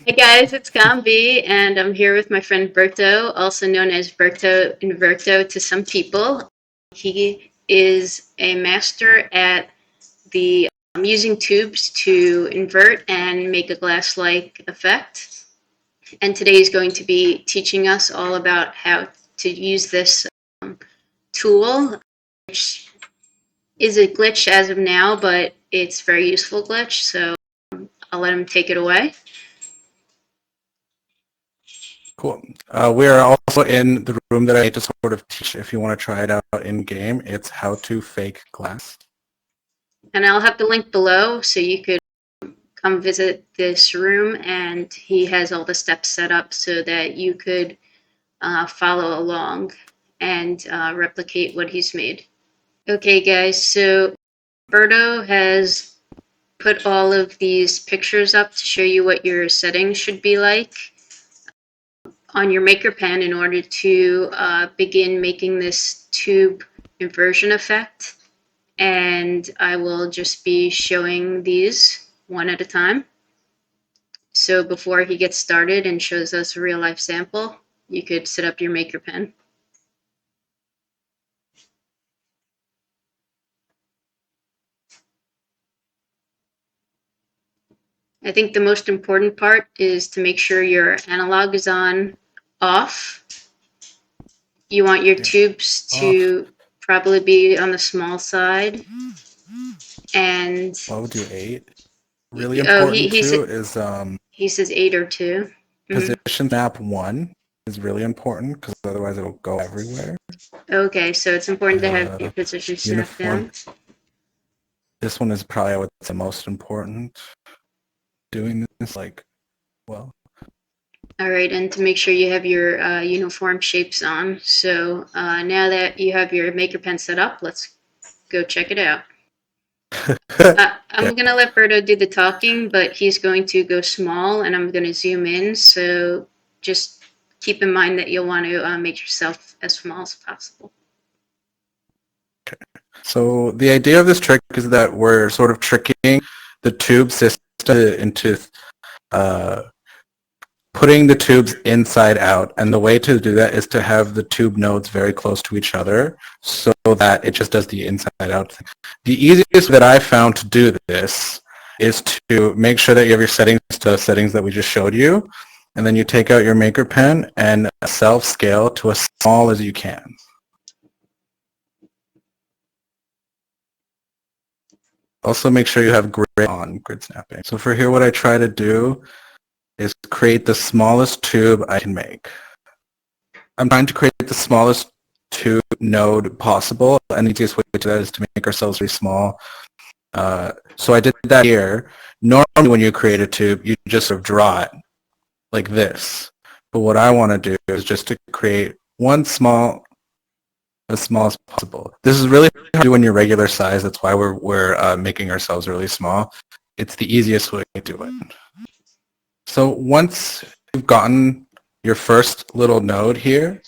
Hey guys, it's CalmBee, and I'm here with my friend Berto, also known as Berto Inverto to some people. He is a master at the using tubes to invert and make a glass-like effect. And today he's going to be teaching us all about how to use this tool, which is a glitch as of now, but it's a very useful glitch, so I'll let him take it away. Cool. We are also in the room that I need to sort of teach. If you want to try it out in game, it's HowToFakeGlass. And I'll have the link below so you could come visit this room, and he has all the steps set up so that you could follow along and replicate what he's made. Okay guys, so Berto has put all of these pictures up to show you what your settings should be like on your maker pen in order to begin making this tube inversion effect. And I will just be showing these one at a time. So before he gets started and shows us a real life sample, you could set up your maker pen. I think the most important part is to make sure your analog is on off. You want your tubes to probably be on the small side. And Why would do 8? Really important too is he says 8 or 2. Position snap 1 is really important because otherwise it'll go everywhere. Okay, so it's important to have your position snap down. This one is probably what's the most important. Doing this well. All right, and to make sure you have your uniform shapes on. So now that you have your maker pen set up, let's go check it out. I'm going to let Berto do the talking, but he's going to go small and I'm going to zoom in. So just keep in mind that you'll want to make yourself as small as possible. Okay. So the idea of this trick is that we're sort of tricking the tube system into putting the tubes inside out, and the way to do that is to have the tube nodes very close to each other so that it just does the inside out thing. The easiest that I found to do this is to make sure that you have your settings to the settings that we just showed you, and then you take out your maker pen and self-scale to as small as you can. Also make sure you have grid on, grid snapping. So for here what I try to do is create the smallest tube I can make. I'm trying to create the smallest tube node possible, and the easiest way to do that is to make ourselves really small. So I did that here. Normally when you create a tube, you just sort of draw it like this. But what I want to do is just to create one as small as possible. This is really hard to do when you're regular size. That's why we're making ourselves really small. It's the easiest way to do it. So once you've gotten your first little node here,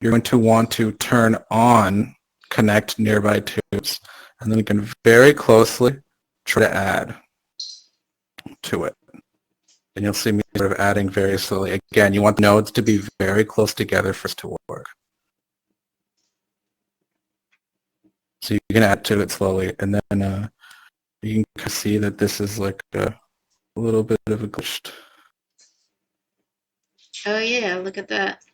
you're going to want to turn on connect nearby tubes, and then you can very closely try to add to it. And you'll see me sort of adding very slowly. Again, you want the nodes to be very close together for it to work. So you can add to it slowly, and then you can see that this is like a little bit of a glitch. Oh yeah, look at that.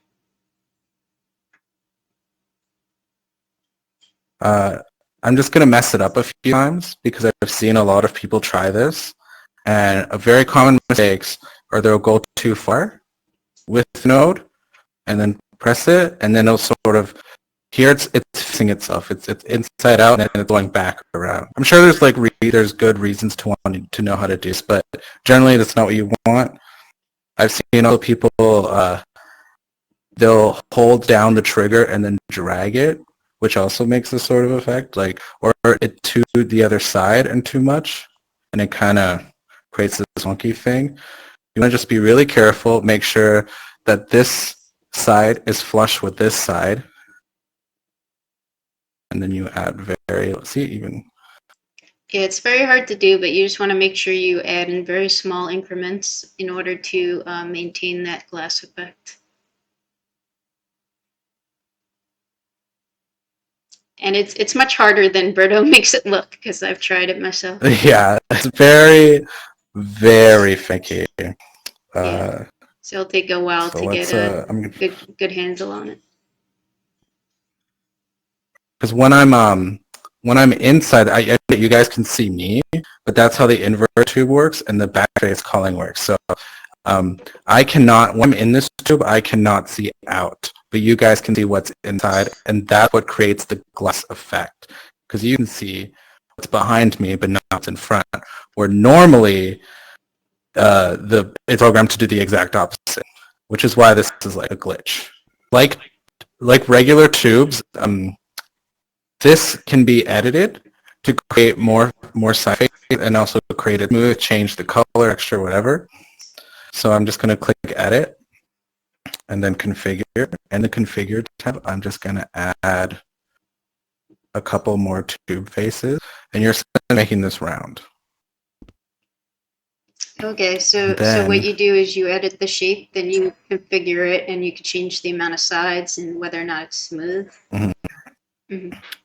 I'm just going to mess it up a few times because I've seen a lot of people try this, and a very common mistakes are they'll go too far with the node and then press it, and then it'll sort of here it's fixing itself. It's inside out and it's going back around. I'm sure there's there's good reasons to want to know how to do this, but generally that's not what you want. I've seen other people they'll hold down the trigger and then drag it, which also makes this sort of effect, or it to the other side and too much, and it kind of creates this funky thing. You want to just be really careful, make sure that this side is flush with this side, and then you add very, see, even. Yeah, it's very hard to do, but you just want to make sure you add in very small increments in order to maintain that glass effect. And it's much harder than Berto makes it look, because I've tried it myself. Yeah, it's very, very finicky. Yeah. So it'll take a while So to get let's, a good handle on it. because when I'm inside, you guys can see me, but that's how the inverter tube works and the back face calling works. So I cannot, when I'm in this tube, I cannot see out, but you guys can see what's inside, and that's what creates the glass effect. Because you can see what's behind me, but not what's in front. Where normally it's programmed to do the exact opposite, which is why this is like a glitch. Like regular tubes, this can be edited to create more side face and also create a smooth, change the color, texture, whatever. So I'm just going to click edit and then configure. In the configure tab, I'm just going to add a couple more tube faces, and you're making this round. Okay, so what you do is you edit the shape, then you configure it, and you can change the amount of sides and whether or not it's smooth.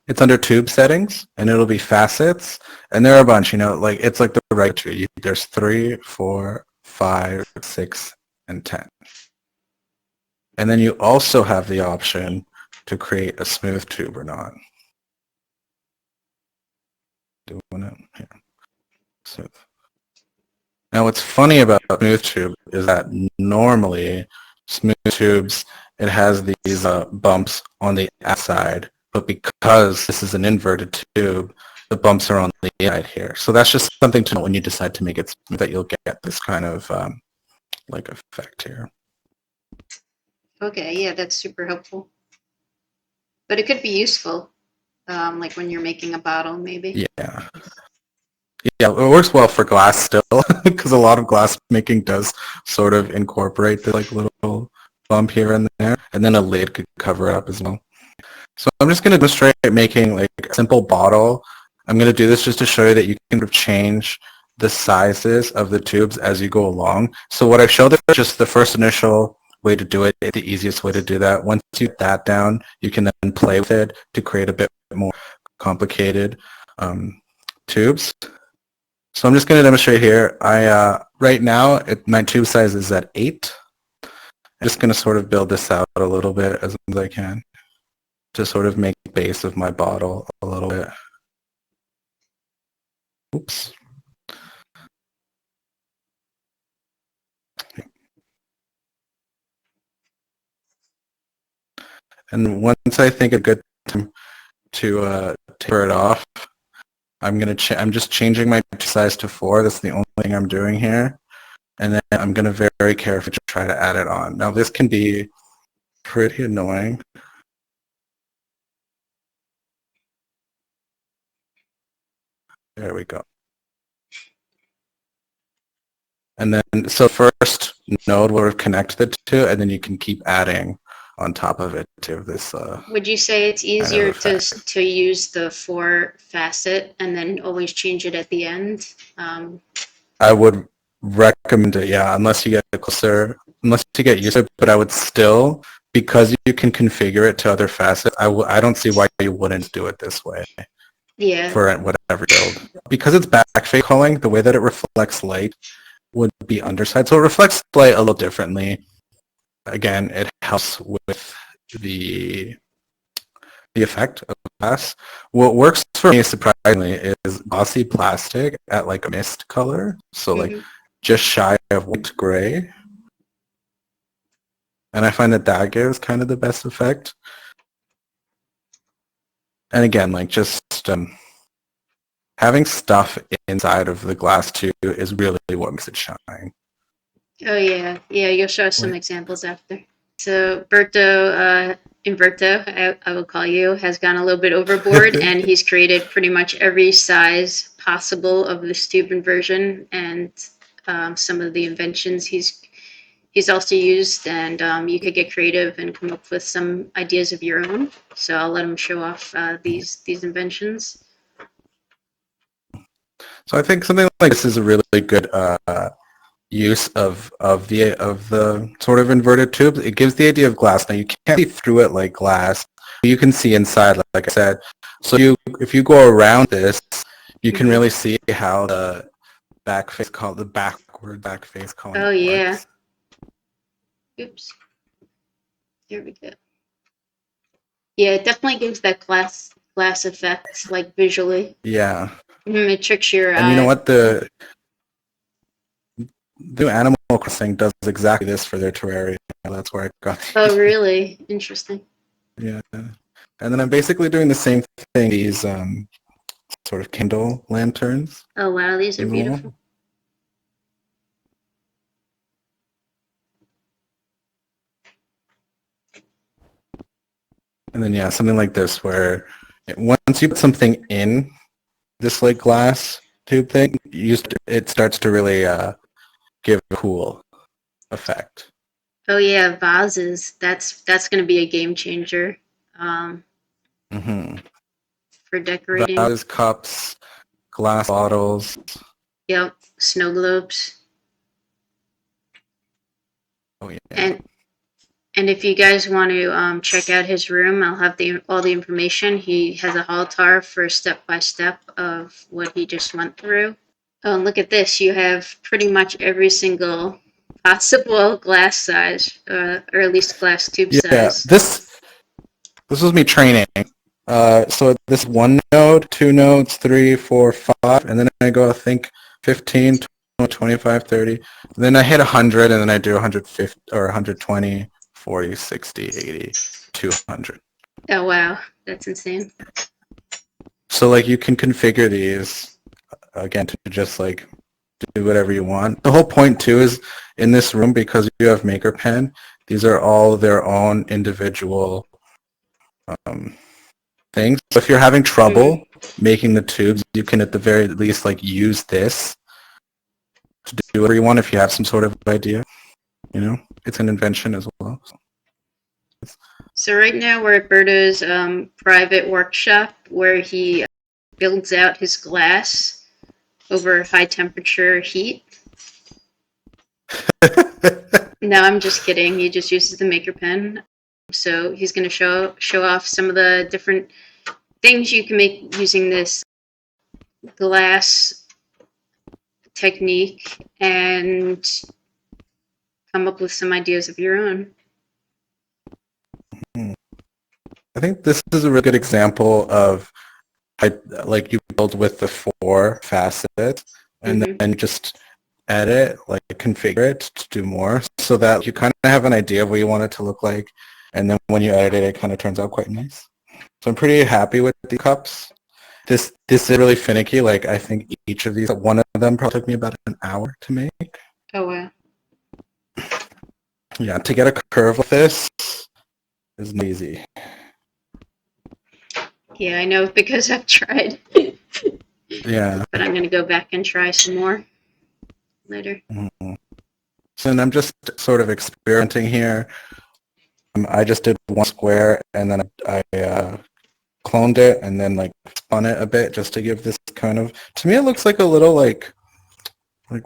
It's under tube settings, and it'll be facets, and there are a bunch, like it's like the right tree. There's 3, 4, 5, 6, and 10. And then you also have the option to create a smooth tube or not. Doing it here. Smooth. Now what's funny about smooth tube is that normally smooth tubes, it has these bumps on the outside, but because this is an inverted tube, the bumps are on the inside here. So that's just something to know when you decide to make it smooth, that you'll get this kind of like effect here. Okay, yeah, that's super helpful. But it could be useful, like when you're making a bottle, maybe. Yeah. Yeah, it works well for glass still, because a lot of glass making does sort of incorporate the like little bump here and there, and then a lid could cover it up as well. So I'm just going to demonstrate making like a simple bottle. I'm going to do this just to show you that you can change the sizes of the tubes as you go along. So what I've showed is just the first initial way to do it, the easiest way to do that. Once you get that down, you can then play with it to create a bit more complicated tubes. So I'm just going to demonstrate here. Right now, my tube size is at 8. I'm just going to sort of build this out a little bit as much as I can to sort of make the base of my bottle a little bit. Oops. And once I think a good time to taper it off, I'm just changing my size to 4. That's the only thing I'm doing here. And then I'm going to very carefully try to add it on. Now this can be pretty annoying. There we go. And then, so first node will connect the two, and then you can keep adding on top of it to this. Would you say it's easier to use the 4 facet and then always change it at the end? I would recommend it, yeah, unless you get closer, unless you get used to it, but I would still, because you can configure it to other facets, I don't see why you wouldn't do it this way. Yeah. For whatever build. Because it's backface calling, the way that it reflects light would be underside. So it reflects light a little differently. Again, it helps with the effect of glass. What works for me, surprisingly, is glossy plastic at like a mist color. So like just shy of white gray. And I find that that gives kind of the best effect. And again, like just having stuff inside of the glass tube is really what makes it shine. Oh yeah, yeah. You'll show us some examples after. So Berto, I will call you, has gone a little bit overboard, and he's created pretty much every size possible of this tube inversion, and some of the inventions he's he's also used, and you could get creative and come up with some ideas of your own. So I'll let him show off these inventions. So I think something like this is a really good use of the sort of inverted tube. It gives the idea of glass. Now you can't see through it like glass. You can see inside, like I said. So if you go around this, you can really see how the backward back face cone Oh yeah. works. Oops. There we go. Yeah, it definitely gives that glass effect, like visually. Yeah. It tricks your And you know eye. what? The Animal Crossing does exactly this for their terrarium. That's where I got these. Oh, really? Interesting. Yeah. And then I'm basically doing the same thing, these sort of Kindle lanterns. Oh, wow, these are beautiful. And then, yeah, something like this where once you put something in this like glass tube thing, it starts to really give a cool effect. Oh yeah, vases. That's going to be a game changer for decorating. Vases, cups, glass bottles. Yep, snow globes. Oh yeah. And if you guys want to check out his room, I'll have all the information. He has a holotar for step-by-step of what he just went through. Oh, and look at this. You have pretty much every single possible glass size, or at least glass tube size. Yeah, this was me training. So this 1 node, 2 nodes, 3, 4, 5, and then I go, I think, 15, 20, 25, 30. And then I hit 100, and then I do 150 or 120, 40, 60, 80, 200. Oh, wow. That's insane. So, like, you can configure these, again, to just, like, do whatever you want. The whole point, too, is in this room, because you have Maker Pen, these are all their own individual things. So if you're having trouble making the tubes, you can at the very least like use this to do whatever you want if you have some sort of idea. You know, it's an invention as well. So right now we're at Berto's private workshop where he builds out his glass over high temperature heat. No, I'm just kidding. He just uses the Maker Pen. So he's going to show off some of the different things you can make using this glass technique and come up with some ideas of your own. I think this is a really good example of like you build with the 4 facets and then just edit, like configure it to do more so that you kind of have an idea of what you want it to look like. And then when you edit it, it kind of turns out quite nice. So I'm pretty happy with the cups. This is really finicky. Like I think each of these, one of them probably took me about an hour to make. Oh, wow. Yeah, to get a curve like this isn't easy. Yeah, I know because I've tried. Yeah. But I'm going to go back and try some more later. So then I'm just sort of experimenting here. I just did 1 square and then I cloned it and then like spun it a bit just to give this kind of, to me it looks like a little like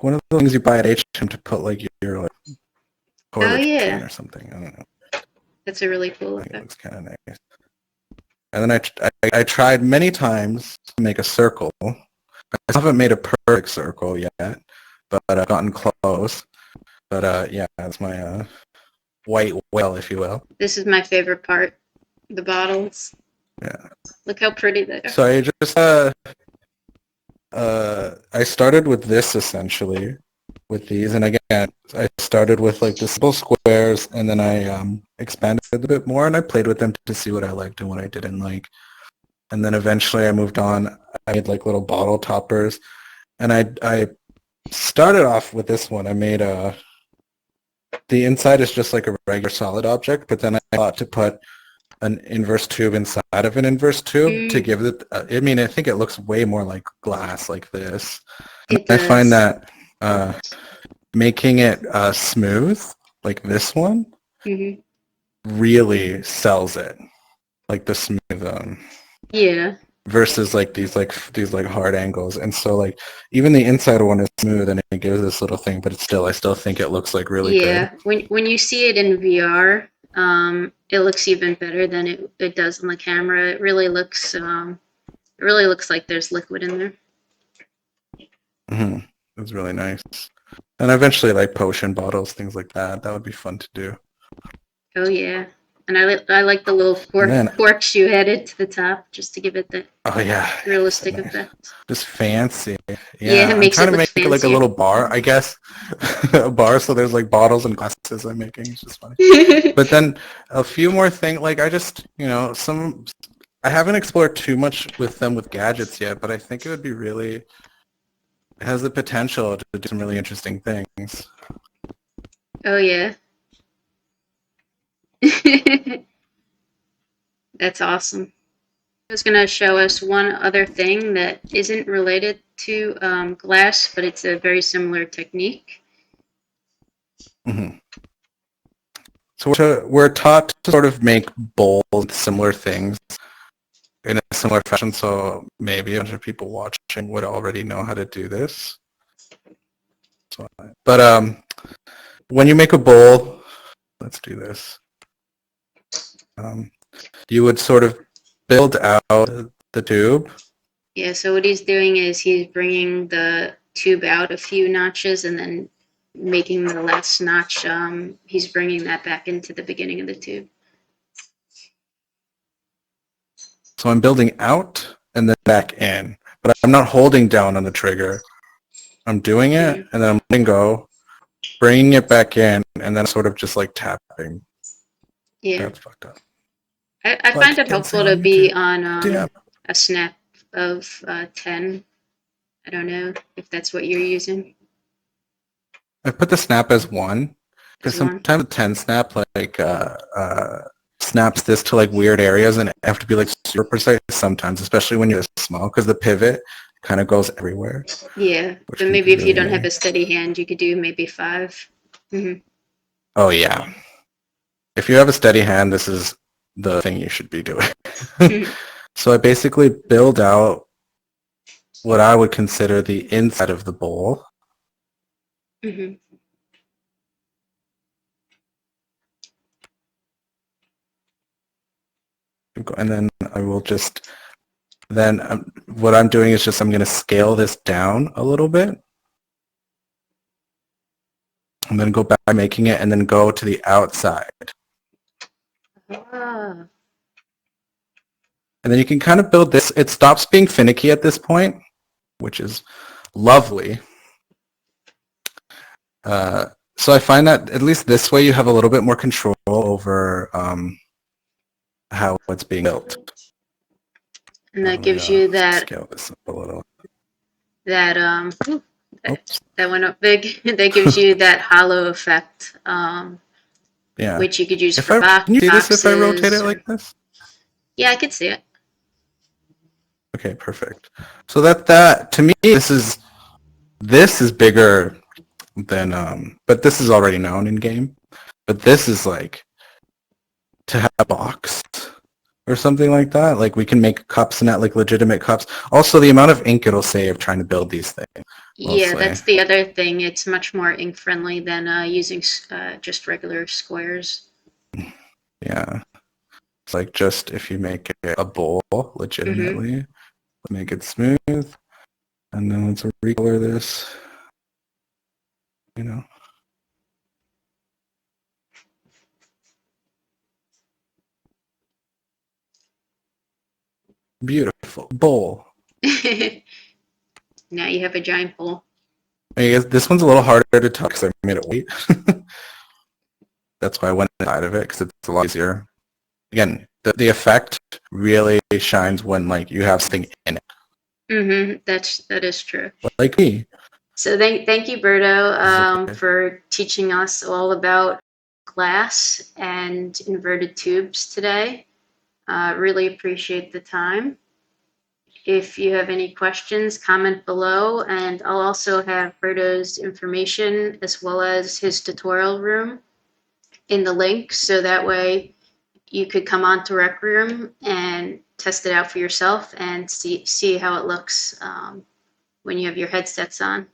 one of the things you buy at H&M to put like your like toilet or something. I don't know. That's a really cool effect. It looks kind of nice. And then I tried many times to make a circle. I haven't made a perfect circle yet, but I've gotten close. But yeah, that's my white whale, if you will. This is my favorite part, the bottles. Yeah. Look how pretty they are. So I just I started with this essentially, with these, and again I started with like the simple squares, and then I expanded a bit more, and I played with them to see what I liked and what I didn't like, and then eventually I moved on. I made like little bottle toppers, and I started off with this one. I made the inside is just like a regular solid object, but then I thought to put an inverse tube inside of an inverse tube to give it, I mean, I think it looks way more like glass like this. And I find that making it smooth like this one, Mhm. really sells it. Like the smooth Yeah. versus like these like hard angles. And so like even the inside one is smooth and it gives this little thing, but I still think it looks like really good. Yeah. When you see it in VR, it looks even better than it does on the camera. It really looks like there's liquid in there. It's really nice. And eventually like potion bottles, things like that. That would be fun to do. Oh yeah. And I like the little And then forks you added to the top just to give it the oh yeah, so realistic nice. effect. Just fancy. Yeah, Yeah, it I'm makes trying it to look make it like a fancier. little bar, I guess. A bar, so there's like bottles and glasses I'm making. It's just funny. But then a few more things, like I just, I haven't explored too much with them with gadgets yet, but I think it would be really, it has the potential to do some really interesting things. Oh yeah. That's awesome. I was going to show us one other thing that isn't related to glass, but it's a very similar technique. hmm So we're taught to sort of make bold, similar things in a similar fashion, so maybe a bunch of people watching would already know how to do this. But when you make a bowl, let's do this. Um, you would sort of build out the tube. Yeah, so what he's doing is he's bringing the tube out a few notches and then making the last notch, he's bringing that back into the beginning of the tube. So I'm building out and then back in, but I'm not holding down on the trigger. I'm doing it and then I'm letting go, bringing it back in, and then sort of just like tapping. Yeah. That's fucked up. I But find you it can see helpful to on be YouTube. on Yeah. a snap of 10. I don't know if that's what you're using I put the snap as 1 because as one. sometimes the 10 snap like snaps this to like weird areas and it have to be like super precise sometimes, especially when you're small because the pivot kind of goes everywhere, Yeah, which but can maybe be if you really don't have annoying. a steady hand, you could do maybe 5. Mm-hmm. Oh yeah. If you have a steady hand, this is the thing you should be doing. So I basically build out what I would consider the inside of the bowl. Mm-hmm. And then I will just, then what I'm doing is just I'm going to scale this down a little bit. And then go back making it and then go to the outside. Ah. And then you can kind of build this. It stops being finicky at this point, which is lovely. So I find that at least this way you have a little bit more control over how it's being built. And Let that me gives you scale this up a little. that Oops. that went up big. That gives you that hollow effect, Yeah. which you could use If for I can you see this if I rotate it boxes like or this? yeah, I could see it. Okay, perfect. So that to me this is bigger than but this is already known in game. But this is like to have a box or something like that. Like we can make cups and that like legitimate cups. Also the amount of ink it'll save trying to build these things Yeah, mostly. that's the other thing. It's much more ink friendly than using just regular squares. Yeah. It's like just if you make it a bowl Mm-hmm. legitimately, make it smooth, and then let's recolor this, you know. Beautiful. Bowl. Now you have a giant bowl. I guess this one's a little harder to tell because I made it white. That's why I went inside of it because it's a lot easier. Again, the effect really shines when like you have something in it. Mm-hmm. That is true. Like me. So thank you, Berto, This is okay. for teaching us all about glass and inverted tubes today. Really appreciate the time. If you have any questions, comment below, and I'll also have Berto's information as well as his tutorial room in the link, so that way you could come on to Rec Room and test it out for yourself and see how it looks when you have your headsets on.